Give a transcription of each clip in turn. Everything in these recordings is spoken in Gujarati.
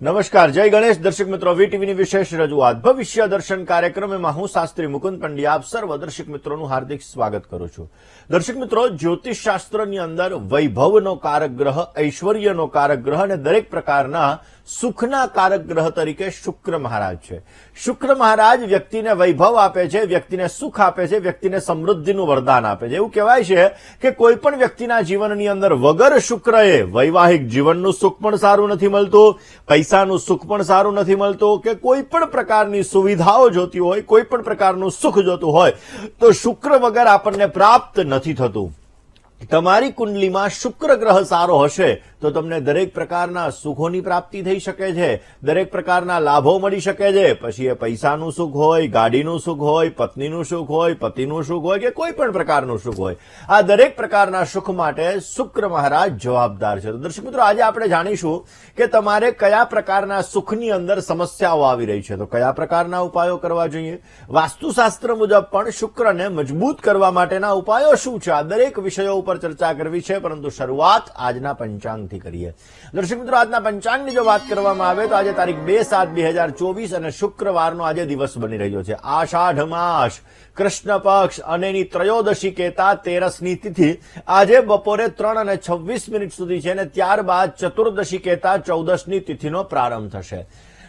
નમસ્કાર, જય ગણેશ. દર્શક મિત્રો, વીટીવીની વિશેષ રજૂઆત ભવિષ્ય દર્શન કાર્યક્રમમાં હું શાસ્ત્રી મુકુંદ પંડ્યા આપ સર્વ દર્શક મિત્રોનું હાર્દિક સ્વાગત કરું છું. દર્શક મિત્રો, જ્યોતિષ શાસ્ત્રની અંદર વૈભવનો કારક ગ્રહ, ઐશ્વર્યનો કારક ગ્રહ અને દરેક પ્રકારના સુખના કારક ગ્રહ તરીકે શુક્ર મહારાજ છે. શુક્ર મહારાજ વ્યક્તિને વૈભવ આપે છે, વ્યક્તિને સુખ આપે છે, વ્યક્તિને સમૃદ્ધિનું વરદાન આપે છે. એવું કહેવાય છે કે કોઈ પણ વ્યક્તિના જીવનની અંદર વગર શુક્રએ વૈવાહિક જીવનનું સુખ પણ સારું નથી મળતું, પૈસાનું સુખ પણ સારું નથી મળતું, કે કોઈ પણ પ્રકારની સુવિધાઓ જોતી હોય, કોઈ પણ પ્રકારનું સુખ જોતું હોય તો શુક્ર વગર આપણને પ્રાપ્ત નથી થતું. તમારી કુંડલીમાં શુક્ર ગ્રહ સારો હશે તો તમને દરેક પ્રકારના સુખોની પ્રાપ્તિ થઈ શકે છે, દરેક પ્રકારના લાભો મળી શકે છે. પછી એ પૈસાનું સુખ હોય, ગાડીનું સુખ હોય, પત્નીનું સુખ હોય, પતિનું સુખ હોય કે કોઈ પણ પ્રકારનું સુખ હોય, આ દરેક પ્રકારના સુખ માટે શુક્ર મહારાજ જવાબદાર છે. તો દર્શક મિત્રો, આજે આપણે જાણીશું કે તમારે કયા પ્રકારના સુખની અંદર સમસ્યાઓ આવી રહી છે, તો કયા પ્રકારના ઉપાયો કરવા જોઈએ. વાસ્તુશાસ્ત્ર મુજબ પણ શુક્રને મજબૂત કરવા માટેના ઉપાયો શું છે, આ દરેક વિષયો ઉપર ચર્ચા કરવી છે. પરંતુ શરૂઆત આજના પંચાંગથી કરીએ. દર્શક મિત્રો, આજના પંચાંગની જો વાત કરવામાં આવે તો આજે તારીખ 2/7/2024 અને શુક્રવારનો આજે દિવસ બની રહ્યો છે. આષાઢ માસ, કૃષ્ણ પક્ષ અને એની ત્રયોદશી કહેતા 13ની તિથિ આજે બપોરે 3:26 સુધી છે અને ત્યારબાદ ચતુર્દશી કહેતા 14ની તિથિનો પ્રારંભ થશે.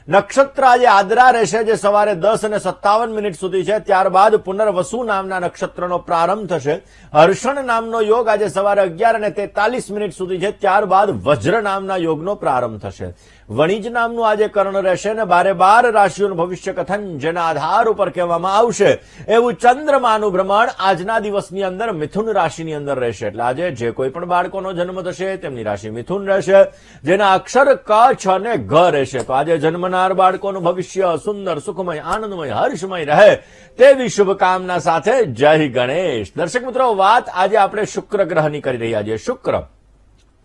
નક્ષત્ર આજે આદરા રહેશે, જે સવારે 10:57 સુધી છે. ત્યારબાદ પુનર્વસુ નામના નક્ષત્રનો પ્રારંભ થશે. હર્ષણ નામનો યોગ આજે સવારે 11:43 સુધી છે. ત્યારબાદ વજ્ર નામના યોગનો પ્રારંભ થશે. વણિજ નામનું આજે કરણ રહેશે અને 12 રાશિઓનું ભવિષ્ય કથન જેના આધાર ઉપર કહેવામાં આવશે એવું ચંદ્રમાનું ભ્રમણ આજના દિવસની અંદર મિથુન રાશિની અંદર રહેશે. એટલે આજે જે કોઈ પણ બાળકોનો જન્મ થશે તેમની રાશિ મિથુન રહેશે, જેના અક્ષર ક, છ અને ઘ રહેશે. તો આજે જન્મનાર બાળકોનું ભવિષ્ય સુંદર, સુખમય, આનંદમય, હર્ષમય રહે તેવી શુભકામના સાથે જય ગણેશ. દર્શક મિત્રો, વાત આજે આપણે શુક્ર ગ્રહની કરી રહ્યા છીએ. શુક્ર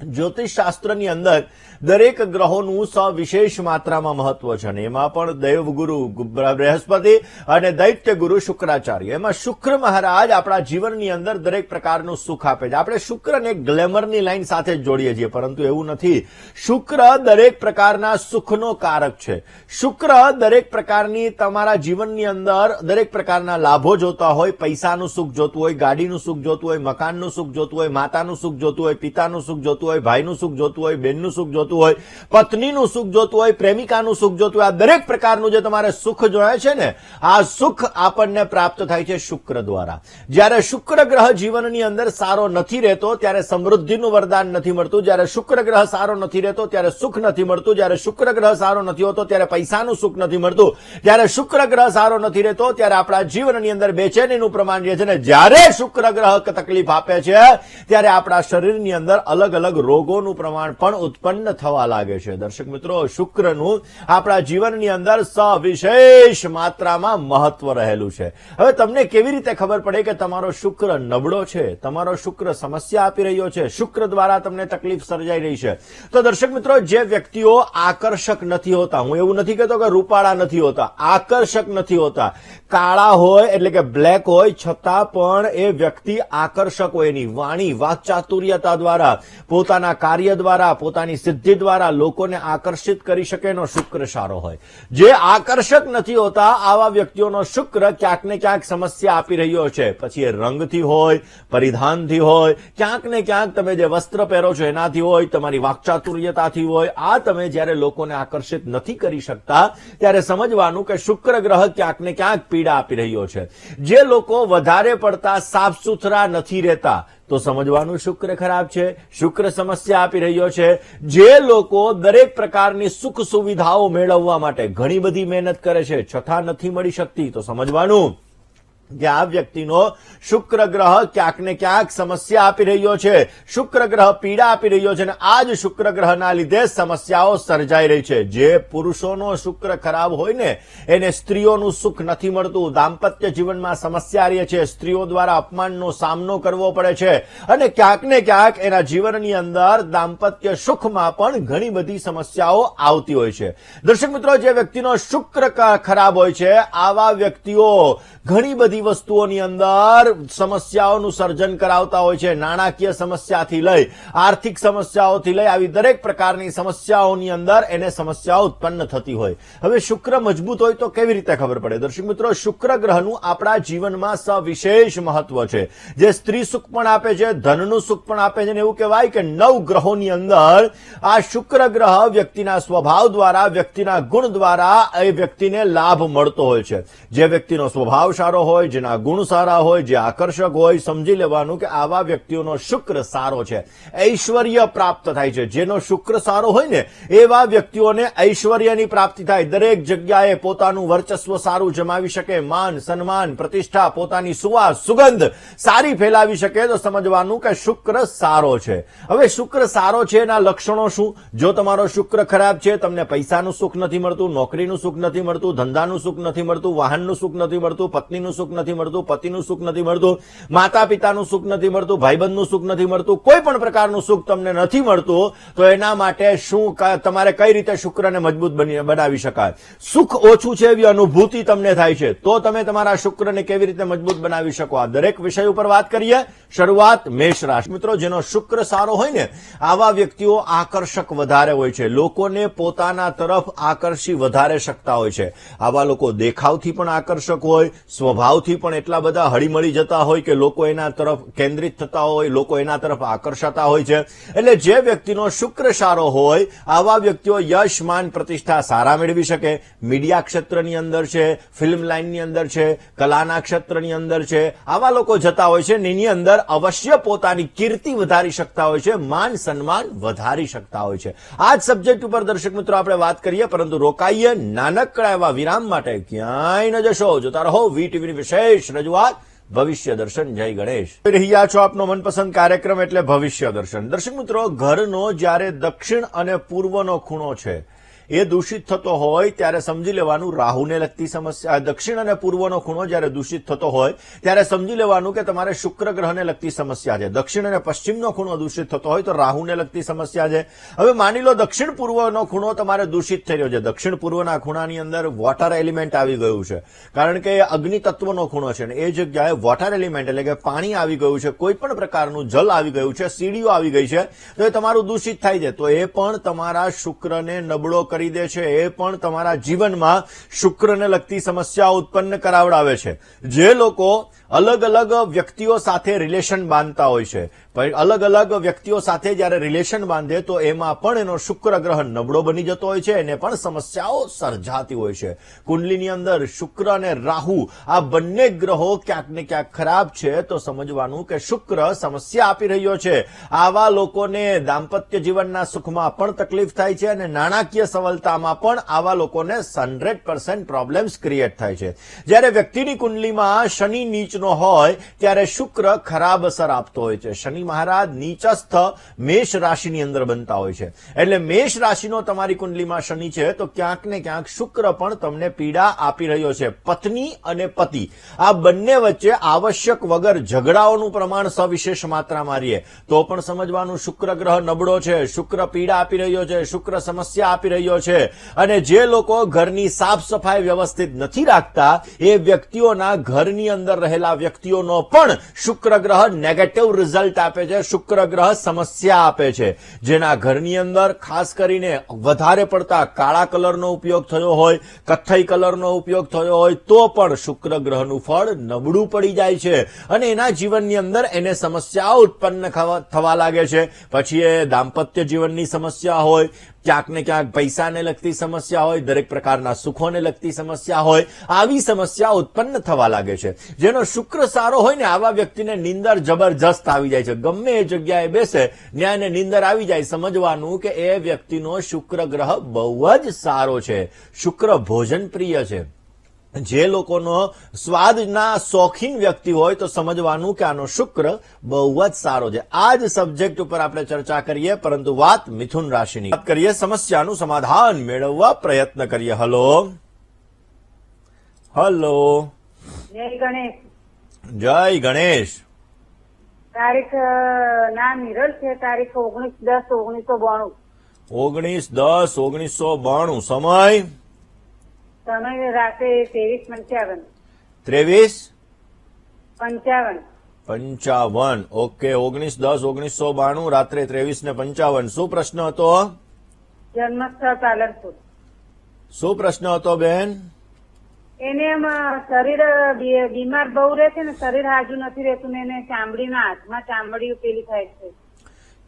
જ્યોતિષ શાસ્ત્રની અંદર દરેક ગ્રહોનું સવિશેષ માત્રામાં મહત્વ છે અને એમાં પણ દેવગુરુ બૃહસ્પતિ અને દૈત્ય ગુરુ શુક્રાચાર્ય, એમાં શુક્ર મહારાજ આપણા જીવનની અંદર દરેક પ્રકારનું સુખ આપે છે. આપણે શુક્રને ગ્લેમરની લાઈન સાથે જ જોડીએ છીએ, પરંતુ એવું નથી. શુક્ર દરેક પ્રકારના સુખનો કારક છે. શુક્ર દરેક પ્રકારની તમારા જીવનની અંદર દરેક પ્રકારના લાભો જોતા હોય, પૈસાનું સુખ જોતું હોય, ગાડીનું સુખ જોતું હોય, મકાનનું સુખ જોતું હોય, માતાનું સુખ જોતું હોય, પિતાનું સુખ જોતું હોય, ભાઈનું સુખ જોતું હોય, બેનનું સુખ જોતું હોય, પત્નીનું સુખ જોતું હોય, પ્રેમિકાનું સુખ જોતું હોય, આ દરેક પ્રકારનું જે તમારે સુખ જોઈએ છે ને, આ સુખ આપણને પ્રાપ્ત થાય છે શુક્ર દ્વારા. જ્યારે શુક્ર ગ્રહ જીવનની અંદર સારો નથી રહેતો ત્યારે સમૃદ્ધિનું વરદાન નથી મળતું, જ્યારે શુક્ર ગ્રહ સારો નથી રહેતો ત્યારે સુખ નથી મળતું, જ્યારે શુક્ર ગ્રહ સારો નથી હોતો ત્યારે પૈસાનું સુખ નથી મળતું, જ્યારે શુક્ર ગ્રહ સારો નથી રહેતો ત્યારે આપણા જીવનની અંદર બેચેનીનું પ્રમાણ રહે છે ને જ્યારે શુક્ર ગ્રહ તકલીફ આપે છે ત્યારે આપણા શરીરની અંદર અલગ અલગ રોગોનું પ્રમાણ પણ ઉત્પન્ન થવા લાગે છે. દર્શક મિત્રો, શુક્રનું આપણા જીવનની અંદર સવિશેષ માત્રામાં મહત્વ રહેલું છે. હવે તમને કેવી રીતે ખબર પડે કે તમારો શુક્ર નબળો છે, તમારો શુક્ર સમસ્યા આપી રહ્યો છે, શુક્ર દ્વારા તમને તકલીફ સર્જાઈ રહી છે? તો દર્શક મિત્રો, જે વ્યક્તિઓ આકર્ષક નથી હોતા, હું એવું નથી કહેતો કે રૂપાળા નથી હોતા, આકર્ષક નથી હોતા, કાળા હોય એટલે કે બ્લેક હોય છતાં પણ એ વ્યક્તિ આકર્ષક હોય, એની વાણી, વાકચાતુર્યતા દ્વારા, પોતાના કાર્ય દ્વારા, પોતાની સિદ્ધિ દ્વારા લોકોને આકર્ષિત કરી શકે એનો શુક્ર સારો હોય. જે આકર્ષક નથી હોતા આવા વ્યક્તિઓનો શુક્ર ક્યાંક ને ક્યાંક સમસ્યા આપી રહ્યો છે. પછી એ રંગથી હોય, પરિધાનથી હોય, ક્યાંક ને ક્યાંક તમે જે વસ્ત્ર પહેરો છો એનાથી હોય, તમારી વાકચાતુર્યતાથી હોય. આ તમે જ્યારે લોકોને આકર્ષિત નથી કરી શકતા ત્યારે સમજવાનું કે શુક્ર ગ્રહ ક્યાંક ને ક્યાંક પીડા આપી રહ્યો છે. જે લોકો વધારે પડતા સાફ સુથરા નથી રહેતા તો સમજવાનું શુક્ર ખરાબ છે, શુક્ર સમસ્યા આપી રહ્યો છે. જે લોકો દરેક પ્રકારની સુખ સુવિધાઓ મેળવવા માટે ઘણી બધી મહેનત કરે છે છતાં નથી મળી શકતી તો સમજવાનું કે આ વ્યક્તિનો શુક્ર ગ્રહ ક્યાંક ને ક્યાંક સમસ્યા આપી રહ્યો છે, શુક્ર ગ્રહ પીડા આપી રહ્યો છે અને આ જ શુક્ર ગ્રહના લીધે સમસ્યાઓ સર્જાઈ રહી છે. જે પુરુષોનો શુક્ર ખરાબ હોય ને એને સ્ત્રીઓનું સુખ નથી મળતું, દાંપત્ય જીવનમાં સમસ્યા રહે છે, સ્ત્રીઓ દ્વારા અપમાનનો સામનો કરવો પડે છે અને ક્યાંક ને ક્યાંક એના જીવનની અંદર દાંપત્ય સુખમાં પણ ઘણી બધી સમસ્યાઓ આવતી હોય છે. દર્શક મિત્રો, જે વ્યક્તિનો શુક્ર ખરાબ હોય છે આવા વ્યક્તિઓ ઘણી બધી નાની વસ્તુઓની અંદર સમસ્યાઓનું સર્જન કરાવતા હોય છે. નાણાકીય સમસ્યાથી લઈ આર્થિક સમસ્યાઓથી લઈ આવી દરેક પ્રકારની સમસ્યાઓની અંદર એને સમસ્યાઓ ઉત્પન્ન થતી હોય. હવે શુક્ર મજબૂત હોય તો કેવી રીતે ખબર પડે? દર્શક મિત્રો, શુક્ર ગ્રહનું આપણા જીવનમાં સવિશેષ મહત્વ છે, જે સ્ત્રી સુખ પણ આપે છે, ધનનું સુખ પણ આપે છે. એવું કહેવાય કે 9 ગ્રહોની અંદર આ શુક્ર ગ્રહ વ્યક્તિના સ્વભાવ દ્વારા, વ્યક્તિના ગુણ દ્વારા એ વ્યક્તિને લાભ મળતો હોય છે. જે વ્યક્તિનો સ્વભાવ સારો હોય, જેના ગુણ સારા હોય, જે આકર્ષક હોય, સમજી લેવાનું કે આવા વ્યક્તિઓનો શુક્ર સારો છે. ઐશ્વર્ય પ્રાપ્ત થાય છે. જેનો શુક્ર સારો હોય ને એવા વ્યક્તિઓને ઐશ્વર્યની પ્રાપ્તિ થાય. દરેક જગ્યાએ પોતાનું વર્ચસ્વ સારું જમાવી શકે, માન સન્માન પ્રતિષ્ઠા, પોતાની સુવાસ સુગંધ સારી ફેલાવી શકે. તો સમજવાનું કે શુક્ર સારો છે. હવે શુક્ર સારો છે એના લક્ષણો શું? જો તમારો શુક્ર ખરાબ છે, તમને પૈસાનું સુખ નથી મળતું, નોકરીનું સુખ નથી મળતું, ધંધાનું સુખ નથી મળતું, વાહનનું સુખ નથી મળતું, પત્નીનું સુખ નથી મળતું, પતિનું સુખ નથી મળતું, માતા પિતાનું સુખ નથી મળતું, ભાઈબંધનું સુખ નથી મળતું, કોઈ પણ પ્રકારનું સુખ તમને નથી મળતું, તો એના માટે શું તમારે કઈ રીતે શુક્રને મજબૂત બનાવી શકાય? સુખ ઓછું છે એવી અનુભૂતિ તમને થાય છે, તો તમે તમારા શુક્રને કેવી રીતે મજબૂત બનાવી શકો? આ દરેક વિષય ઉપર વાત કરીએ. શરૂઆત મેષ રાશિ. મિત્રો, જેનો શુક્ર સારો હોય ને આવા વ્યક્તિઓ આકર્ષક વધારે હોય છે, લોકોને પોતાના તરફ આકર્ષી વધારે શકતા હોય છે. આવા લોકો દેખાવથી પણ આકર્ષક હોય, સ્વભાવથી પણ એટલા બધા હળીમળી જતા હોય કે લોકો એના તરફ કેન્દ્રિત થતા હોય, લોકો એના તરફ આકર્ષાતા હોય છે. એટલે જે વ્યક્તિનો શુક્ર સારો હોય આવા વ્યક્તિઓ યશ, માન, પ્રતિષ્ઠા સારા મેળવી શકે. મીડિયા ક્ષેત્રની અંદર છે, ફિલ્મ લાઇનની અંદર છે, કલાના ક્ષેત્રની અંદર છે, આવા લોકો જતા હોય છે. એની અંદર અવશ્ય પોતાની કીર્તિ વધારી શકતા હોય છે, માન સન્માન વધારી શકતા હોય છે. આ જ સબ્જેક્ટ ઉપર દર્શક મિત્રો આપણે વાત કરીએ, પરંતુ રોકાઈએ નાનકડા એવા વિરામ માટે. ક્યાંય ન જશો, જોતા રહો વીટીવીની વિશેષ રજૂઆત ભવિષ્ય દર્શન. જય ગણેશ. રહ્યા છો આપનો મનપસંદ કાર્યક્રમ એટલે ભવિષ્ય દર્શન. દર્શક મિત્રો, ઘરનો જ્યારે દક્ષિણ અને પૂર્વનો ખૂણો છે એ દૂષિત થતો હોય ત્યારે સમજી લેવાનું રાહુને લગતી સમસ્યા. દક્ષિણ અને પૂર્વનો ખૂણો જ્યારે દૂષિત થતો હોય ત્યારે સમજી લેવાનું કે તમારે શુક્ર ગ્રહને લગતી સમસ્યા છે. દક્ષિણ અને પશ્ચિમનો ખૂણો દૂષિત થતો હોય તો રાહુને લગતી સમસ્યા છે. હવે માની લો દક્ષિણ પૂર્વનો ખૂણો તમારે દૂષિત થઈ રહ્યો છે. દક્ષિણ પૂર્વના ખૂણાની અંદર વોટર એલિમેન્ટ આવી ગયું છે, કારણ કે અગ્નિ તત્વનો ખૂણો છે, એ જગ્યાએ વોટર એલિમેન્ટ એટલે કે પાણી આવી ગયું છે, કોઈ પણ પ્રકારનું જલ આવી ગયું છે, સીડીઓ આવી ગઈ છે, તો એ તમારું દૂષિત થાય છે. તો એ પણ તમારા શુક્રને નબળો કરી દે છે. એ પણ તમારા જીવનમાં શુક્રને લગતી સમસ્યા ઉત્પન્ન કરાવડાવે છે. જે લોકો અલગ અલગ વ્યક્તિઓ સાથે રિલેશન બાંધતા હોય છે, અલગ અલગ વ્યક્તિઓ સાથે જ્યારે રિલેશન બાંધે તો એમાં પણ એનો શુક્ર ગ્રહ નબળો બની જતો હોય છે, એને પણ સમસ્યાઓ સર્જાતી હોય છે. કુંડલીની અંદર શુક્ર અને રાહુ આ બંને ગ્રહો ક્યાંક ને ક્યાંક ખરાબ છે, તો સમજવાનું કે શુક્ર સમસ્યા આપી રહ્યો છે. આવા લોકોને દાંપત્ય જીવનના સુખમાં પણ તકલીફ થાય છે અને નાણાકીય સફળતામાં પણ આવા લોકોને 100% પ્રોબ્લેમ્સ ક્રિએટ થાય છે. જ્યારે વ્યક્તિની કુંડલીમાં શનિ નીચનો હોય ત્યારે શુક્ર ખરાબ અસર આપતો હોય છે. શનિ મહારાજ નીચસ્થ મેષ રાશિની અંદર બનતા હોય છે, એટલે મેષ રાશિનો તમારી કુંડલીમાં શનિ છે તો ક્યાંક ને ક્યાંક શુક્ર પણ તમને પીડા આપી રહ્યો છે. પત્ની અને પતિ આ બંને વચ્ચે આવશ્યક વગર ઝઘડાઓનું પ્રમાણ સવિશેષ માત્રામાં રહે તો પણ સમજવાનું શુક્ર ગ્રહ નબળો છે, શુક્ર પીડા આપી રહ્યો છે, શુક્ર સમસ્યા આપી રહ્યો છે. અને જે લોકો ઘરની સાફ સફાઈ વ્યવસ્થિત નથી રાખતા એ વ્યક્તિઓના ઘરની અંદર રહેલા વ્યક્તિઓનો પણ શુક્ર ગ્રહ નેગેટિવ રિઝલ્ટ આપે છે, શુક્ર ગ્રહ સમસ્યા આપે છે. જેના ઘરની અંદર ખાસ કરીને વધારે પડતા કાળા કલરનો ઉપયોગ થયો હોય, કથ્થઈ કલરનો ઉપયોગ થયો હોય તો પણ શુક્ર ગ્રહનું ફળ નબળું પડી જાય છે અને એના જીવનની અંદર એને સમસ્યાઓ ઉત્પન્ન થવા લાગે છે. પછી એ દાંપત્ય જીવનની સમસ્યા હોય, ક્યાંક ને ક્યાંક પૈસાને લગતી સમસ્યા હોય, દરેક પ્રકારના સુખોને લગતી સમસ્યા હોય, આવી સમસ્યા ઉત્પન્ન થવા લાગે છે. જેનો શુક્ર સારો હોય ને આવા વ્યક્તિને નીંદર જબરજસ્ત આવી જાય છે. ગમે એ જગ્યાએ બેસે ત્યાં એને નીંદર આવી જાય. સમજવાનું કે એ વ્યક્તિનો શુક્ર ગ્રહ બહુ જ સારો છે. શુક્ર ભોજન પ્રિય છે. જે લોકોનો સ્વાદના શોખીન વ્યક્તિ હોય તો સમજવાનું કે આનો શુક્ર બહુ જ સારો છે. આ જ સબ્જેક્ટ ઉપર આપણે ચર્ચા કરીએ, પરંતુ વાત મિથુન રાશિની વાત કરીએ. સમસ્યાનું સમાધાન મેળવવા પ્રયત્ન કરીએ. Hello hello. જય ગણેશ. જય ગણેશ. તારીખ નામ નિરલ છે. તારીખ 19/10/1992. 19/10/1992. સમય સમય રાતે 23:55. 23:55. 55. 55. ઓકે, 19/10/1992 રાત્રે 23:55. શું પ્રશ્ન હતો? જન્મસ્થળ પાલનપુર. શું પ્રશ્ન હતો બેન? એને એમ શરીર બીમાર બહુ રહે છે ને, શરીર હાજુ નથી રહેતું ને એને ચામડીના હાથમાં ચામડી પેલી થાય છે.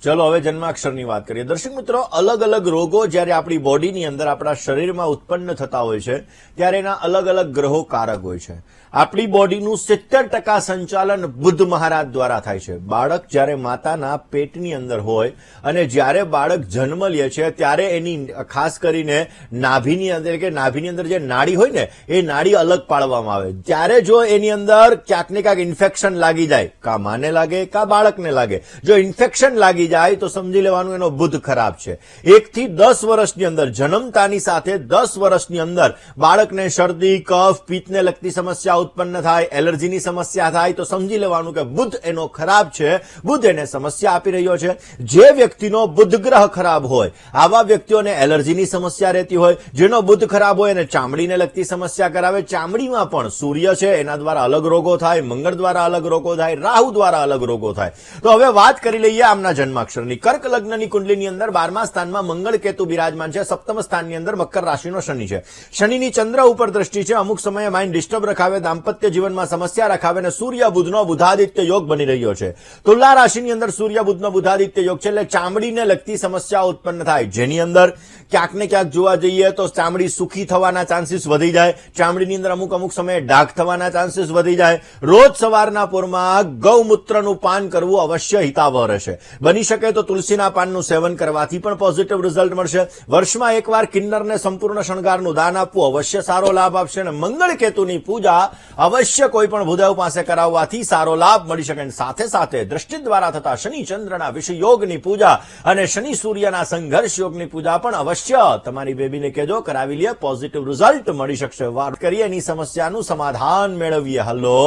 ચલો હવે જન્માક્ષરની વાત કરીએ. દર્શક મિત્રો, અલગ અલગ રોગો જ્યારે આપણી બોડીની અંદર આપણા શરીરમાં ઉત્પન્ન થતા હોય છે ત્યારે એના અલગ અલગ ગ્રહો કારક હોય છે. આપણી બોડીનું 70% સંચાલન બુધ મહારાજ દ્વારા થાય છે. બાળક જ્યારે માતાના પેટની અંદર હોય અને જ્યારે બાળક જન્મ લે છે ત્યારે એની ખાસ કરીને નાભીની અંદર જે નાડી હોય ને એ નાડી અલગ પાડવામાં આવે. ત્યારે જો એની અંદર ક્યાંક ને ક્યાંક ઇન્ફેક્શન લાગી જાય, કા માને લાગે કા બાળકને લાગે, જો ઇન્ફેક્શન લાગી જાય તો સમજી લેવાનું એનો બુધ ખરાબ છે. 1 થી 10 વર્ષની અંદર, જન્મતાની સાથે 10 વર્ષની અંદર બાળકને શરદી, કફ, પિત્તને લગતી સમસ્યા ઉત્પન્ન થાય, એલર્જીની સમસ્યા થાય તો સમજી લેવાનું કે બુધ એનો ખરાબ છે, બુધ એને સમસ્યા આપી રહ્યો છે. જે વ્યક્તિનો બુધ ગ્રહ ખરાબ હોય, આવા વ્યક્તિઓને એલર્જીની સમસ્યા રહેતી હોય. જેનો બુધ ખરાબ હોય એને ચામડીને લગતી સમસ્યા કરાવે. ચામડીમાં પણ સૂર્ય છે એના દ્વારા અલગ રોગો થાય, મંગળ દ્વારા અલગ રોગો થાય, રાહુ દ્વારા અલગ રોગો થાય. તો હવે વાત કરી લઈએ આમના જન્માક્ષરની. કર્ક લગ્નની કુંડલીની અંદર 12મા સ્થાનમાં મંગળ કેતુ બિરાજમાન છે. 7મ સ્થાનની અંદર મકર રાશિનો શનિ છે. શનિની ચંદ્ર ઉપર દ્રષ્ટિ છે. અમુક સમયે માઇન્ડ ડિસ્ટર્બ રખાવે, દાંપત્ય જીવનમાં સમસ્યા રખાવે અને સૂર્ય બુધનો બુધાદિત્ય યોગ બની રહ્યો છે. તુલા રાશિની અંદર સૂર્ય બુધનો બુધાદિત્ય યોગ છે એટલે ચામડીને લગતી સમસ્યા ઉત્પન્ન થાય, જેની અંદર ક્યાંક ને ક્યાંક જોવા જઈએ તો ચામડી સુખી થવાના ચાન્સીસ વધી જાય. ચામડીની અંદર અમુક સમયે ડાઘ થવાના ચાન્સીસ વધી જાય. રોજ સવારના પોરમાં ગૌમૂત્રનું પાન કરવું અવશ્ય હિતાવહ રહેશે. બની શકે તો તુલસીના પાનનું સેવન કરવાથી પણ પોઝિટિવ રિઝલ્ટ મળશે. વર્ષમાં એકવાર કિન્નરને સંપૂર્ણ શણગારનું દાન આપવું અવશ્ય સારો લાભ આપશે અને મંગળ કેતુની પૂજા અવશ્ય કોઈ પણ ભૂદેવ પાસે કરાવવાથી સારો લાભ મળી શકે. સાથે સાથે દ્રષ્ટિ દ્વારા થતા શનિ ચંદ્રના વિષય યોગની પૂજા અને શનિ સૂર્યના સંઘર્ષ યોગની પૂજા પણ અવશ્ય તમારી બેબીને કહેજો કરાવી લે, પોઝિટિવ રિઝલ્ટ મળી શકશે. વાત કરીએ એની સમસ્યાનું સમાધાન મેળવીએ. Hello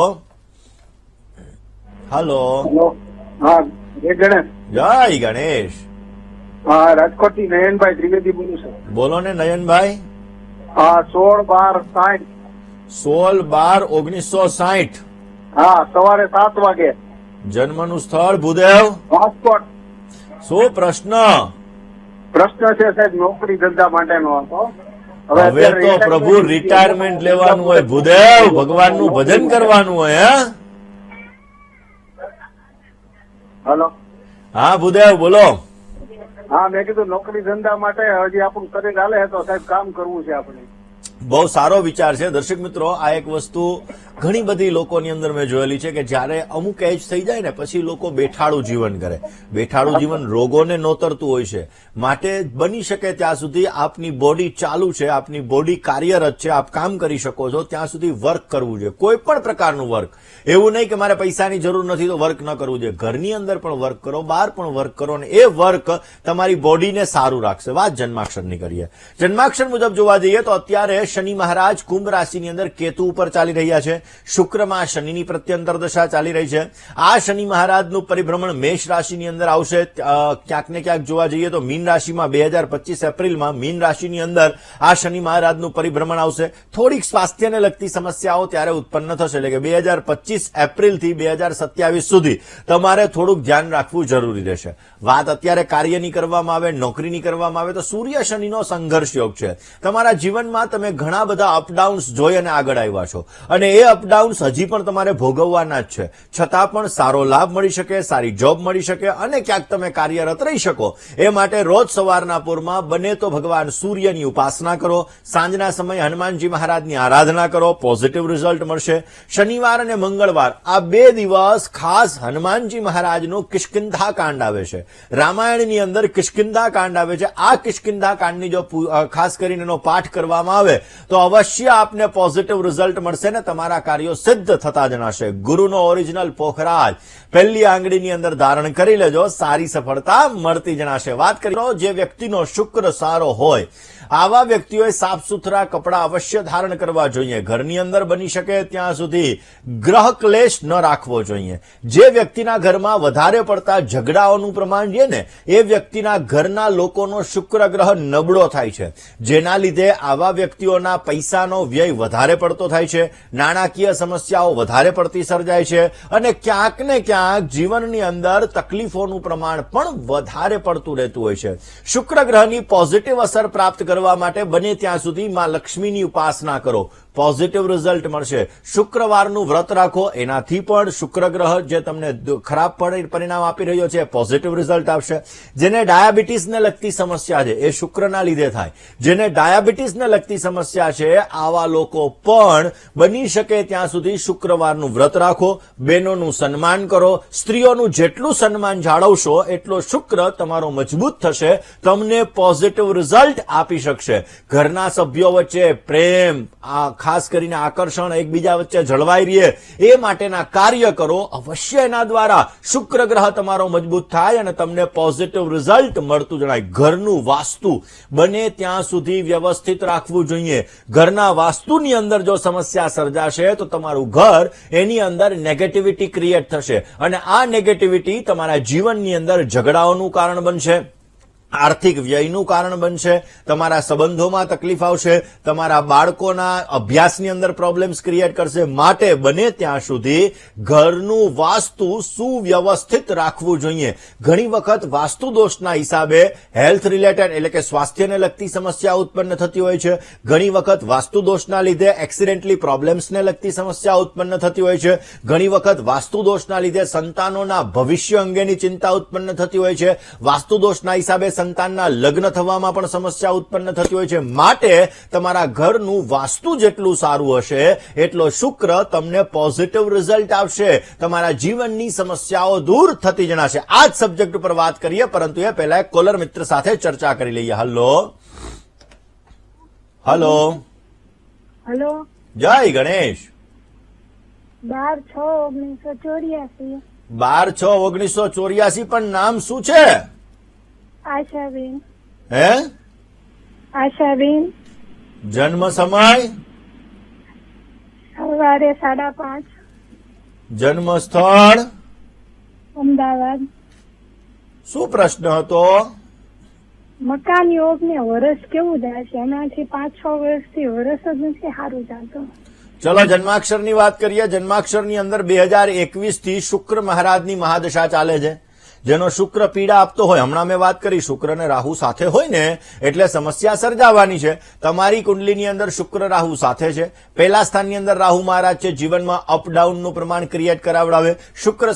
hello. હા, જય ગણેશ. જય ગણેશ. હા, રાજકોટથી નયનભાઈ ત્રિવેદી બોલું છું. બોલો ને નયનભાઈ. હા, 16/12/60. 16/12/1960. હા, સવારે 7 વાગે. જન્મનું સ્થળ ભૂદેવ. રાજકોટ. શું પ્રશ્ન? પ્રશ્ન છે સાહેબ નોકરી ધંધા માટેનો હતો. હવે અત્યારે તો પ્રભુ રિટાયરમેન્ટ લેવાનું હોય ભૂદેવ, ભગવાનનું ભજન કરવાનું હોય. હલો. હા ભૂદેવ બોલો. હા, મેં કીધું નોકરી ધંધા માટે હજી આપણું શરીર હાલે છે તો સાહેબ કામ કરવું છે આપણે. બહુ સારો વિચાર છે. દર્શક મિત્રો, આ એક વસ્તુ ઘણી બધી લોકોની અંદર મેં જોયેલી છે કે જ્યારે અમુક એજ થઈ જાય ને પછી લોકો બેઠાડું જીવન કરે. બેઠાડું જીવન રોગોને નોતરતું હોય છે. માટે બની શકે ત્યાં સુધી આપની બોડી ચાલુ છે, આપની બોડી કાર્યરત છે, આપ કામ કરી શકો છો ત્યાં સુધી વર્ક કરવું જોઈએ. કોઈ પણ પ્રકારનું વર્ક. એવું નહીં કે મારે પૈસાની જરૂર નથી તો વર્ક ન કરવું જોઈએ. ઘરની અંદર પણ વર્ક કરો, બહાર પણ વર્ક કરો અને એ વર્ક તમારી બોડીને સારું રાખશે. વાત જન્માક્ષરની કરીએ. જન્માક્ષર મુજબ જોવા જઈએ તો અત્યારે શનિ મહારાજ કુંભ રાશિની અંદર કેતુ ઉપર ચાલી રહ્યા છે. શુક્રમાં શનિની પ્રત્યંતર દશા ચાલી રહી છે. આ શનિ મહારાજનું પરિભ્રમણ મેષ રાશિની અંદર આવશે. ક્યાંક ને ક્યાંક જોવા જઈએ તો મીન રાશિમાં 2025 એપ્રિલમાં મીન રાશિની અંદર આ શનિ મહારાજનું પરિભ્રમણ આવશે. થોડીક સ્વાસ્થ્યને લગતી સમસ્યાઓ ત્યારે ઉત્પન્ન થશે એટલે કે 2025 એપ્રિલથી 2027 સુધી તમારે થોડુંક ધ્યાન રાખવું જરૂરી રહેશે. વાત અત્યારે કાર્યની કરવામાં આવે, નોકરીની કરવામાં આવે તો સૂર્ય શનિનો સંઘર્ષ યોગ છે. તમારા જીવનમાં તમે ઘણા બધા અપડાઉન્સ જોઈ અને આગળ આવ્યા છો અને એ અપડાઉન્સ હજી પણ તમારે ભોગવવાના જ છે. છતાં પણ સારો લાભ મળી શકે, સારી જોબ મળી શકે અને ક્યાંક તમે કાર્યરત રહી શકો. એ માટે રોજ સવારના પૂરમાં બને તો ભગવાન સૂર્યની ઉપાસના કરો. સાંજના સમયે હનુમાનજી મહારાજની આરાધના કરો, પોઝિટિવ રિઝલ્ટ મળશે. શનિવાર અને મંગળવાર આ 2 દિવસ ખાસ હનુમાનજી મહારાજનું કિષ્કિંધા કાંડ આવે છે. રામાયણની અંદર કિષ્કિંધા કાંડ આવે છે. આ કિષ્કિંધા કાંડની જો ખાસ કરીને એનો પાઠ કરવામાં આવે તો અવશ્ય આપને પોઝિટિવ રિઝલ્ટ મળશે ને તમારા કાર્યો સિદ્ધ થતા જણાશે. ગુરુનો ઓરિજિનલ પોખરાજ પહેલી આંગળીની અંદર ધારણ કરી લેજો, સારી સફળતા મળતી જણાશે. વાત કરીએ જે વ્યક્તિનો શુક્ર સારો હોય આવા વ્યક્તિઓએ સાફ સુથરા કપડા અવશ્ય ધારણ કરવા જોઈએ. ઘરની અંદર બની શકે ત્યાં સુધી ગ્રહ ક્લેશ ન રાખવો જોઈએ. જે વ્યક્તિના ઘરમાં વધારે પડતા ઝઘડાઓનું પ્રમાણ છે ને એ વ્યક્તિના ઘરના લોકોનો શુક્ર ગ્રહ નબળો થાય છે, જેના લીધે આવા વ્યક્તિઓના પૈસાનો વ્યય વધારે પડતો થાય છે. નાણાકીય નાણાકીય સમસ્યાઓ વધારે પડતી સર્જાય છે અને ક્યાંક ને ક્યાંક જીવનની અંદર તકલીફોનું પ્રમાણ પણ વધારે પડતું રહેતું હોય છે. શુક્ર ગ્રહની પોઝિટિવ અસર પ્રાપ્ત કરવા માટે બને ત્યાં સુધી માં લક્ષ્મીની ઉપાસના કરો, પોઝિટિવ રિઝલ્ટ મળશે. શુક્રવારનું વ્રત રાખો, એનાથી પણ શુક્ર ગ્રહ જે તમને ખરાબ પરિણામ આપી રહ્યો છે પોઝિટિવ રિઝલ્ટ આવશે. જેને ડાયાબિટીસને લગતી સમસ્યા છે એ શુક્રના લીધે થાય. જેને ડાયાબિટીસને લગતી સમસ્યા છે આવા લોકો પણ બની શકે ત્યાં સુધી શુક્રવારનું વ્રત રાખો, બહેનોનું સન્માન કરો. સ્ત્રીઓનું જેટલું સન્માન જાળવશો એટલો શુક્ર તમારો મજબૂત થશે, તમને પોઝિટિવ રિઝલ્ટ આપી શકશે. ઘરના સભ્યો વચ્ચે પ્રેમ, ખાસ કરીને આકર્ષણ એકબીજા વચ્ચે જળવાઈ રહે એ માટેના કાર્ય કરો. અવશ્ય એના દ્વારા શુક્ર ગ્રહ તમારો મજબૂત થાય અને તમને પોઝિટિવ રિઝલ્ટ મળતું જણાય. ઘરનું વાસ્તુ બને ત્યાં સુધી વ્યવસ્થિત રાખવું જોઈએ. ઘરના વાસ્તુની અંદર જો સમસ્યા સર્જાશે તો તમારું ઘર એની અંદર નેગેટિવિટી ક્રિએટ થશે અને આ નેગેટિવિટી તમારા જીવનની અંદર ઝઘડાઓનું કારણ બનશે, આર્થિક વ્યયનું કારણ બનશે, તમારા સંબંધોમાં તકલીફ આવશે, તમારા બાળકોના અભ્યાસની અંદર પ્રોબ્લેમ્સ ક્રિએટ કરશે. માટે બને ત્યાં સુધી ઘરનું વાસ્તુ સુવ્યવસ્થિત રાખવું જોઈએ. ઘણી વખત વાસ્તુ દોષના હિસાબે હેલ્થ રિલેટેડ એટલે કે સ્વાસ્થ્યને લગતી સમસ્યા ઉત્પન્ન થતી હોય છે. ઘણી વખત વાસ્તુ દોષના લીધે એક્સિડેન્ટલી પ્રોબ્લેમ્સને લગતી સમસ્યા ઉત્પન્ન થતી હોય છે. ઘણી વખત વાસ્તુ દોષના લીધે સંતાનોના ભવિષ્ય અંગેની ચિંતા ઉત્પન્ન થતી હોય છે. વાસ્તુ દોષના હિસાબે સંતાનના લગ્ન થવામાં પણ સમસ્યા ઉત્પન્ન થતી હોય છે. માટે તમારા ઘરનું વાસ્તુ જેટલું સારું હશે એટલો શુક્ર તમને પોઝિટિવ રિઝલ્ટ આપશે, તમારા જીવનની સમસ્યાઓ દૂર થતી જણાશે. આ જ સબ્જેક્ટ ઉપર વાત કરીએ, પરંતુ એ પહેલા એક કોલર મિત્ર સાથે ચર્ચા કરી લઈએ. હલો હલો હલો, જય ગણેશ. 12/6/1984. 12/6/1984. પણ નામ શું છે? આશાબેન. હે? આશાબેન. જન્મ સમય? સવારે 5:30. જન્મ સ્થળ? અમદાવાદ. શું પ્રશ્ન હતો? મકાન યોગ ને વરસ કેવું જાય છે? એનાથી 5-6 વર્ષથી વરસ જ નથી સારું ચાલતું. ચલો જન્માક્ષરની વાત કરીએ. જન્માક્ષરની અંદર 2021 થી શુક્ર મહારાજની મહાદશા ચાલે છે, જેનો શુક્ર પીડા આપતો હોય. હમણાં મેં વાત કરી શુક્ર ને રાહુ સાથે હોય ને એટલે સમસ્યા સર્જાવાની છે. તમારી કુંડલીની અંદર શુક્ર રાહુ સાથે છે. પહેલા સ્થાનની અંદર રાહુ મહારાજ છે, જીવનમાં અપડાઉનનું પ્રમાણ ક્રિએટ કરાવડાવે. શુક્ર,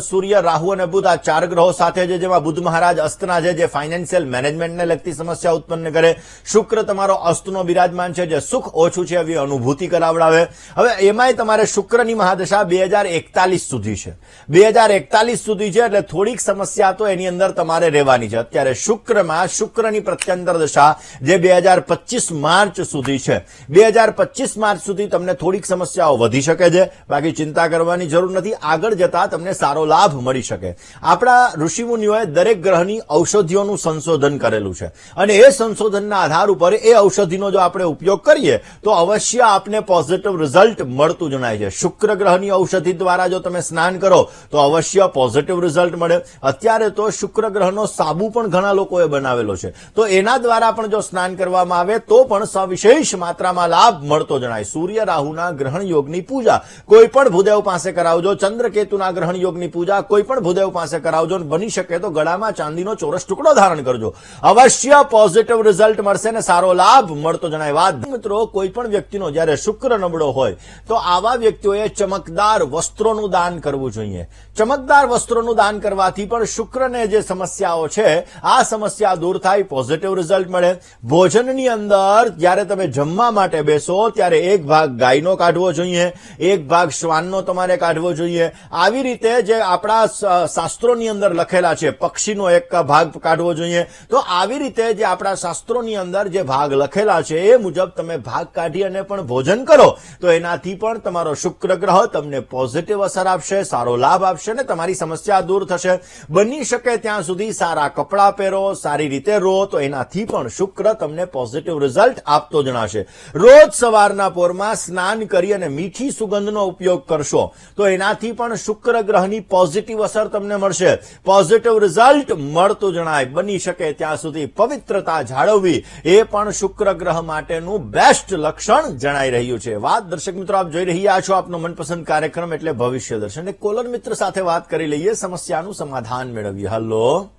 સૂર્ય, રાહુ અને બુધ આ 4 ગ્રહો સાથે છે, જેમાં બુધ મહારાજ અસ્તના છે, જે ફાઇનાન્શિયલ મેનેજમેન્ટને લગતી સમસ્યા ઉત્પન્ન કરે. શુક્ર તમારો અસ્તનો બિરાજમાન છે, જે સુખ ઓછું છે એવી અનુભૂતિ કરાવડાવે. હવે એમાંય તમારે શુક્રની મહાદશા 2041 સુધી છે. 2041 સુધી છે એટલે થોડીક સમસ્યા તો એની અંદર તમારે રહેવાની છે. અત્યારે શુક્રમાં શુક્રની પ્રત્યંતર દશા જે 2025 માર્ચ સુધી છે. 2025 માર્ચ સુધી તમને થોડીક સમસ્યાઓ વધી શકે છે, બાકી ચિંતા કરવાની જરૂર નથી. આગળ જતા તમને સારો લાભ મળી શકે. આપણા ઋષિમુનિઓએ દરેક ગ્રહની ઔષધિઓનું સંશોધન કરેલું છે અને એ સંશોધનના આધાર ઉપર એ ઔષધિનો જો આપણે ઉપયોગ કરીએ તો અવશ્ય આપને પોઝિટિવ રિઝલ્ટ મળતું જણાય છે. શુક્ર ગ્રહની ઔષધિ દ્વારા જો તમે સ્નાન કરો તો અવશ્ય પોઝિટિવ રિઝલ્ટ મળે. અત્યારે તો શુક્ર ગ્રહનો સાબુ પણ ઘણા લોકોએ બનાવેલો છે, તો એના દ્વારા પણ જો સ્નાન કરવામાં આવે તો પણ સવિશેષ માત્રામાં લાભ મળતો જણાય. સૂર્ય રાહુના ગ્રહણ યોગની પૂજા કોઈ પણ ભૂદેવ પાસે કરાવજો. ચંદ્રકેતુના ગ્રહણ યોગની પૂજા કોઈ પણ ભૂદેવ પાસે કરાવજો. બની શકે તો ગળામાં ચાંદીનો ચોરસ ટુકડો ધારણ કરજો. અવશ્ય પોઝિટિવ રિઝલ્ટ મળશે ને સારો લાભ મળતો જણાય. વાત મિત્રો, કોઈ પણ વ્યક્તિનો જ્યારે શુક્ર નબળો હોય તો આવા વ્યક્તિઓએ ચમકદાર વસ્ત્રોનું દાન કરવું જોઈએ. ચમકદાર વસ્ત્રોનું દાન કરવાથી પણ શુક્રને જે સમસ્યાઓ છે આ સમસ્યા દૂર થાય, પોઝિટિવ રિઝલ્ટ મળે. ભોજનની અંદર જ્યારે તમે જમવા માટે બેસો ત્યારે એક ભાગ ગાયનો કાઢવો જોઈએ, એક ભાગ શ્વાનનો તમારે કાઢવો જોઈએ. આવી રીતે જે આપણા શાસ્ત્રોની અંદર લખેલા છે, પક્ષીનો એક ભાગ કાઢવો જોઈએ. તો આવી રીતે જે આપણા શાસ્ત્રોની અંદર જે ભાગ લખેલા છે એ મુજબ તમે ભાગ કાઢી અને પણ ભોજન કરો તો એનાથી પણ તમારો શુક્ર ગ્રહ તમને પોઝિટિવ અસર આપશે, સારો લાભ આપશે ને તમારી સમસ્યા દૂર થશે. બની શકે ત્યાં સુધી સારા કપડાં પહેરો, સારી રીતે રહો, તો એનાથી પણ શુક્ર તમને પોઝિટિવ રિઝલ્ટ આપતો જણાશે. રોજ સવારના પોરમાં સ્નાન કરી અને મીઠી સુગંધનો ઉપયોગ કરશો તો એનાથી પણ શુક્ર ગ્રહની પોઝિટિવ અસર તમને મળશે, પોઝિટિવ રિઝલ્ટ મળતું જણાય. બની શકે ત્યાં સુધી પવિત્રતા જાળવવી એ પણ શુક્ર ગ્રહ માટેનું બેસ્ટ લક્ષણ જણાઈ રહ્યું છે. વાત દર્શક મિત્રો આપ જોઈ રહ્યા છો આપનો મનપસંદ કાર્યક્રમ એટલે ભવિષ્ય દર્શન. એક કોલર મિત્ર સાથે વાત કરી લઈએ, સમસ્યાનું સમાધાન મેળવીએ. હલો,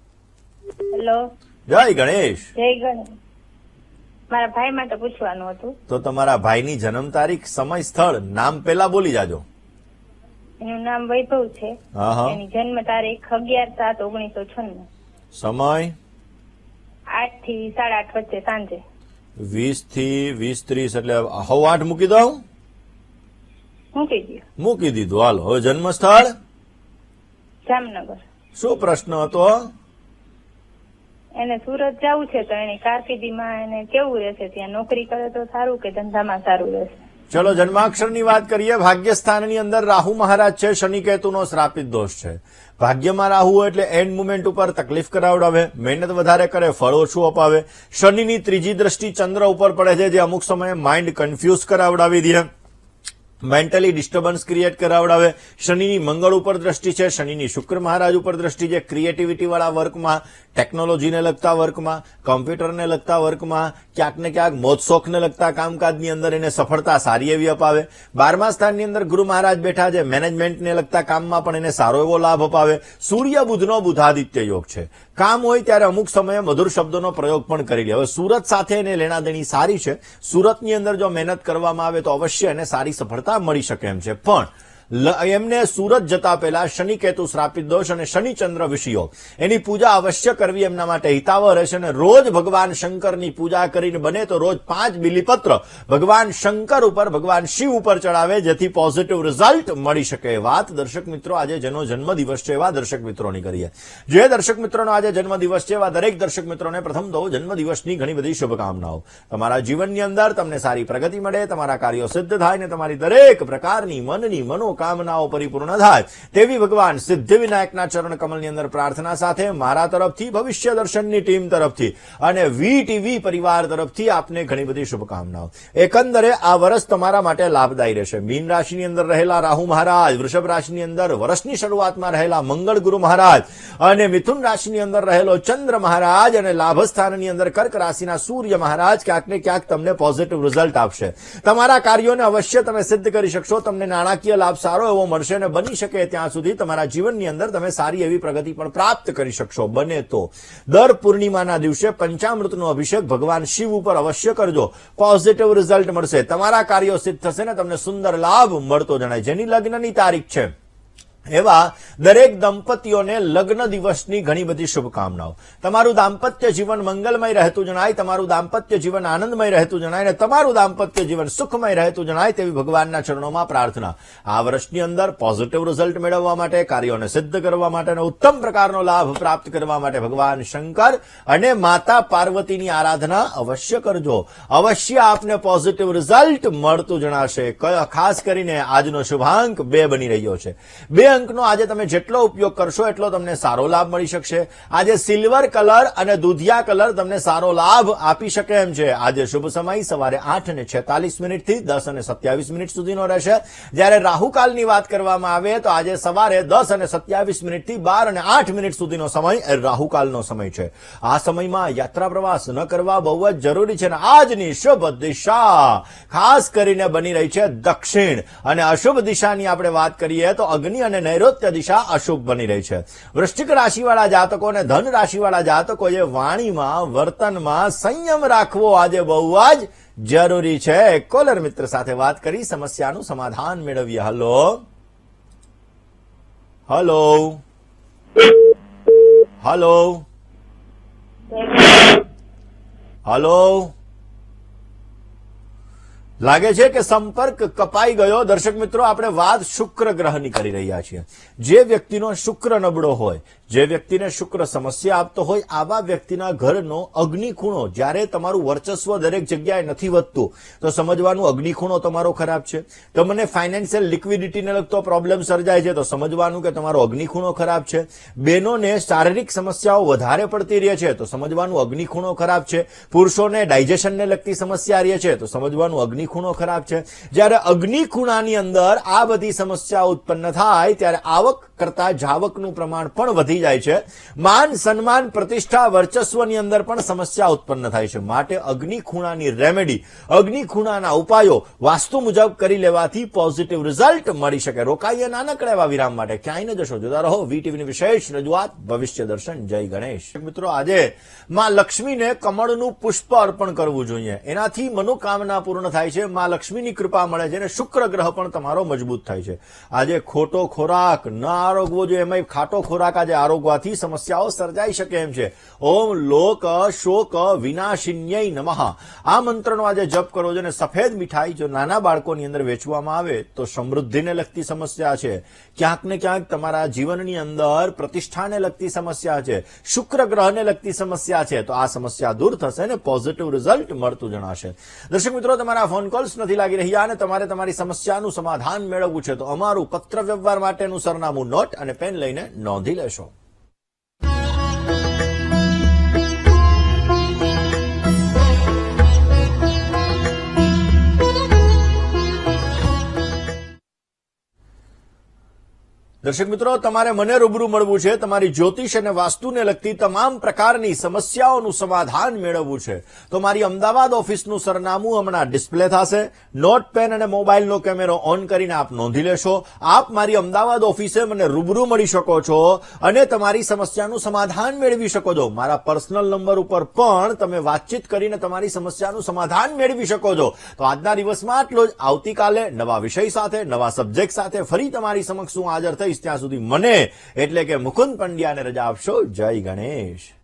હેલો, જય ગણેશ. જય ગણેશ. મારા ભાઈ માટે પૂછવાનું હતું. તો તમારા ભાઈની જન્મ તારીખ, સમય, સ્થળ, નામ પેલા બોલી જાજો. એનું નામ વૈભવ છે. હા હા. એની જન્મ તારીખ 11/7/1996. સમય 8 થી 8:30 વચ્ચે સાંજે. 20 થી 20:30 એટલે 8:30 મૂકી દઉં. મૂકી દો. મૂકી દીધું. હાલો, હવે જન્મ સ્થળ. જામનગર. શું પ્રશ્ન હતો? એને સુરત જવું છે તો એને કારકિર્દીમાં એને કેવું રહેશે? ત્યાં નોકરી કરે તો સારું કે ધંધામાં સારું રહેશે? ચલો જન્માક્ષરની વાત કરીએ. ભાગ્યસ્થાનની અંદર રાહુ મહારાજ છે, શનિ કેતુનો શ્રાપિત દોષ છે. ભાગ્યમાં રાહુ હોય એટલે એન્ડ મુમેન્ટ ઉપર તકલીફ કરાવડાવે, મહેનત વધારે કરે, ફળ ઓછું અપાવે. શનિની ત્રીજી દ્રષ્ટિ ચંદ્ર ઉપર પડે છે, જે અમુક સમયે માઇન્ડ કન્ફ્યુઝ કરાવડાવી દે, મેન્ટલી ડિસ્ટર્બન્સ ક્રિએટ કરાવડાવે. શનિની મંગળ ઉપર દ્રષ્ટિ છે, શનિની શુક્ર મહારાજ ઉપર દ્રષ્ટિ છે. ક્રિએટિવિટી વાળા વર્કમાં, ટેકનોલોજીને લગતા વર્કમાં, કમ્પ્યુટરને લગતા વર્કમાં, ક્યાંક ને ક્યાંક મોજશોખને લગતા કામકાજની અંદર એને સફળતા સારી એવી અપાવે. 12મા સ્થાનની અંદર ગુરુ મહારાજ બેઠા છે, મેનેજમેન્ટને લગતા કામમાં પણ એને સારો એવો લાભ અપાવે. સૂર્ય બુધનો બુધાદિત્ય યોગ છે. કામ હોય ત્યારે અમુક સમયે મધુર શબ્દોનો પ્રયોગ પણ કરી લે. હવે સુરત સાથે એને લેણાદેણી સારી છે. સુરતની અંદર જો મહેનત કરવામાં આવે તો અવશ્ય એને સારી સફળતા મળી શકે એમ છે. પણ એમને સુરત જતા પહેલા શનિ કેતુ શ્રાપિત દોષ અને શનિ ચંદ્ર વિષયોગ, એની પૂજા અવશ્ય કરવી એમના માટે હિતાવહ રહેશે. અને રોજ ભગવાન શંકરની પૂજા કરીને બને તો રોજ 5 બિલીપત્ર ભગવાન શંકર ઉપર, ભગવાન શિવ ઉપર ચડાવે, જેથી પોઝિટિવ રિઝલ્ટ મળી શકે. વાત દર્શક મિત્રો આજે જેનો જન્મદિવસ છે એવા દર્શક મિત્રોની કરીએ. જે દર્શક મિત્રોનો આજે જન્મદિવસ છે એવા દરેક દર્શક મિત્રોને પ્રથમ તો જન્મદિવસની ઘણી બધી શુભકામનાઓ. તમારા જીવનની અંદર તમને સારી પ્રગતિ મળે, તમારા કાર્યો સિદ્ધ થાય ને તમારી દરેક પ્રકારની મનની મનોકામનાઓ પરિપૂર્ણ થાય તેવી ભગવાન સિદ્ધિવિનાયકના ચરણ કમલની અંદર પ્રાર્થના સાથે મારા તરફથી, ભવિષ્ય દર્શનની ટીમ તરફથી અને વીટીવી પરિવાર તરફથી આપને ઘણી બધી શુભકામનાઓ. એકંદરે આ વર્ષ તમારા માટે લાભદાયી રહેશે. મીન રાશિની અંદર રહેલા રાહુ મહારાજ, વૃષભ રાશિની અંદર વર્ષની શરૂઆતમાં રહેલા મંગળ ગુરુ મહારાજ અને મિથુન રાશિની અંદર રહેલો ચંદ્ર મહારાજ અને લાભસ્થાનની અંદર કર્ક રાશિના સૂર્ય મહારાજ ક્યાંક ને ક્યાંક તમને પોઝિટિવ રિઝલ્ટ આપશે. તમારા કાર્યોને અવશ્ય તમે સિદ્ધ કરી શકશો. તમને નાણાકીય લાભ સારો એવો મળશે અને બની શકે ત્યાં સુધી તમારા જીવનની અંદર તમે સારી એવી પ્રગતિ પણ પ્રાપ્ત કરી શકશો. બને તો દર પૂર્ણિમાના દિવસે પંચામૃતનો અભિષેક ભગવાન શિવ ઉપર અવશ્ય કરજો, પોઝિટિવ રિઝલ્ટ મળશે. તમારા કાર્યો સિદ્ધ થશે ને તમને સુંદર લાભ મળતો જણાય. જેની લગ્નની તારીખ છે એવા દરેક દંપતીઓને લગ્ન દિવસની ઘણી બધી શુભકામનાઓ. તમારું દાંપત્ય જીવન મંગલમય રહેતું જણાય, તમારું દાંપત્ય જીવન આનંદમય રહેતું જણાય અને તમારું દાંપત્ય જીવન સુખમય રહેતું જણાય તેવી ભગવાનના ચરણોમાં પ્રાર્થના. આ વર્ષની અંદર પોઝિટિવ રિઝલ્ટ મેળવવા માટે, કાર્યોને સિદ્ધ કરવા માટે અને ઉત્તમ પ્રકારનો લાભ પ્રાપ્ત કરવા માટે ભગવાન શંકર અને માતા પાર્વતીની આરાધના અવશ્ય કરજો. અવશ્ય આપને પોઝિટિવ રિઝલ્ટ મળતું જણાશે. ખાસ કરીને આજનો શુભાંક 2 બની રહ્યો છે. 2 અંકનો આજે તમે જેટલો ઉપયોગ કરશો એટલો તમને સારો લાભ મળી શકશે. આજે સિલ્વર કલર અને દૂધિયા કલર તમને સારો લાભ આપી શકે એમ છે. આજે શુભ સમય સવારે 8:46 થી 10:27 સુધીનો રહેશે. જ્યારે રાહુકાલની વાત કરવામાં આવે તો આજે સવારે 10:27 થી 12:08 સુધીનો સમય રાહુકાલનો સમય છે. આ સમયમાં યાત્રા પ્રવાસ ન કરવા બહુ જ જરૂરી છે. અને આજની શુભ દિશા ખાસ કરીને બની રહી છે દક્ષિણ, અને અશુભ દિશાની આપણે વાત કરીએ તો અગ્નિ અને નૈઋત્ય દિશા અશુભ બની રહી છે. વૃશ્ચિક રાશિવાળા જાતકો અને ધન રાશિવાળા જાતકોએ વાણીમાં, વર્તનમાં સંયમ રાખવો આજે બહુ જ જરૂરી છે. કોલર મિત્ર સાથે વાત કરી સમસ્યાનું સમાધાન મેળવીએ. હલો હલો હલો હલો લાગે છે કે સંપર્ક કપાઈ ગયો. દર્શક મિત્રો, આપણે વાત શુક્ર ગ્રહની કરી રહ્યા છીએ. જે વ્યક્તિનો શુક્ર નબળો હોય, જે વ્યક્તિને શુક્ર સમસ્યા આપતો હોય, આવા વ્યક્તિના ઘરનો અગ્નિખૂણો જ્યારે તમારું વર્ચસ્વ દરેક જગ્યાએ નથી વધતું તો સમજવાનું અગ્નિખૂણો તમારો ખરાબ છે. તમને ફાઇનાન્શિયલ લિક્વિડિટીને લગતો પ્રોબ્લેમ સર્જાય છે તો સમજવાનું કે તમારો અગ્નિખૂણો ખરાબ છે. બહેનોને શારીરિક સમસ્યાઓ વધારે પડતી રહે છે તો સમજવાનું અગ્નિખૂણો ખરાબ છે. પુરુષોને ડાયજેશનને લગતી સમસ્યા રહે છે તો સમજવાનું અગ્નિખૂણો ખરાબ છે. જ્યારે અગ્નિખૂણાની અંદર આ બધી સમસ્યાઓ ઉત્પન્ન થાય ત્યારે આવક કરતા જાવકનું પ્રમાણ પણ વધી જાય છે. માન સન્માન પ્રતિષ્ઠા વર્ચસ્વની અંદર પણ સમસ્યા ઉત્પન્ન થાય છે. માટે અગ્નિખૂણાની રેમેડી, અગ્નિખૂણાના ઉપાયો વાસ્તુ મુજબ કરી લેવાથી પોઝિટિવ રિઝલ્ટ મળી શકે. રોકાઈએ નાનકડા એવા વિરામ માટે, ક્યાંય ન જશો, જોતા રહો વીટીવીની વિશેષ રજૂઆત ભવિષ્ય દર્શન. જય ગણેશ. મિત્રો, આજે માં લક્ષ્મીને કમળનું પુષ્પ અર્પણ કરવું જોઈએ. એનાથી મનોકામના પૂર્ણ થાય છે, માં લક્ષ્મીની કૃપા મળે છે અને શુક્ર ગ્રહ પણ તમારો મજબૂત થાય છે. આજે ખોટો ખોરાક ન આરોગવો જોઈએ, એમાં ખાટો ખોરાક આજે આરોગવાથી સમસ્યાઓ સર્જાઈ શકે એમ છે. ઓમ લોક શોક વિનાશિન્યય નમઃ આ મંત્રનો આજે જપ કરવો જોઈએ. સફેદ મીઠાઈ જો નાના બાળકોની અંદર વેચવામાં આવે તો સમૃદ્ધિને લગતી સમસ્યા છે. ક્યાંક ને ક્યાંક તમારા જીવનની અંદર પ્રતિષ્ઠાને લગતી સમસ્યા છે, શુક્ર ગ્રહને લગતી સમસ્યા છે, તો આ સમસ્યા દૂર થશે અને પોઝિટિવ રિઝલ્ટ મળતું જણાશે. દર્શક મિત્રો, તમારા ફોન કોલ્સ નથી લાગી રહ્યા અને તમારે તમારી સમસ્યાનું સમાધાન મેળવવું છે તો અમારું પત્ર વ્યવહાર માટેનું સરનામું નોટ અને પેન લઈને નોંધી લેશો. દર્શક મિત્રો, તમારે મને રૂબરૂ મળવું છે. તમારી જ્યોતિષ અને વાસ્તુને લગતી તમામ પ્રકારની સમસ્યાઓનું સમાધાન મેળવવું છે તો મારી અમદાવાદ ઓફિસનું સરનામું હમણાં ડિસ્પ્લે થશે. નોટ પેન અને મોબાઈલનો કેમેરો ઓન કરીને આપ નોંધી લેશો. આપ મારી અમદાવાદ ઓફિસે મને રૂબરૂ મળી શકો છો અને તમારી સમસ્યાનું સમાધાન મેળવી શકો છો. મારા પર્સનલ નંબર ઉપર પણ તમે વાતચીત કરીને તમારી સમસ્યાનું સમાધાન મેળવી શકો છો. તો આજના દિવસમાં આટલો જ. આવતીકાલે નવા વિષય સાથે, નવા સબ્જેક્ટ સાથે ફરી તમારી સમક્ષ હું હાજર થઈશ. ત્યાં સુધી મને એટલે કે મુકુંદ પંડ્યાને રજા આપશો. જય ગણેશ.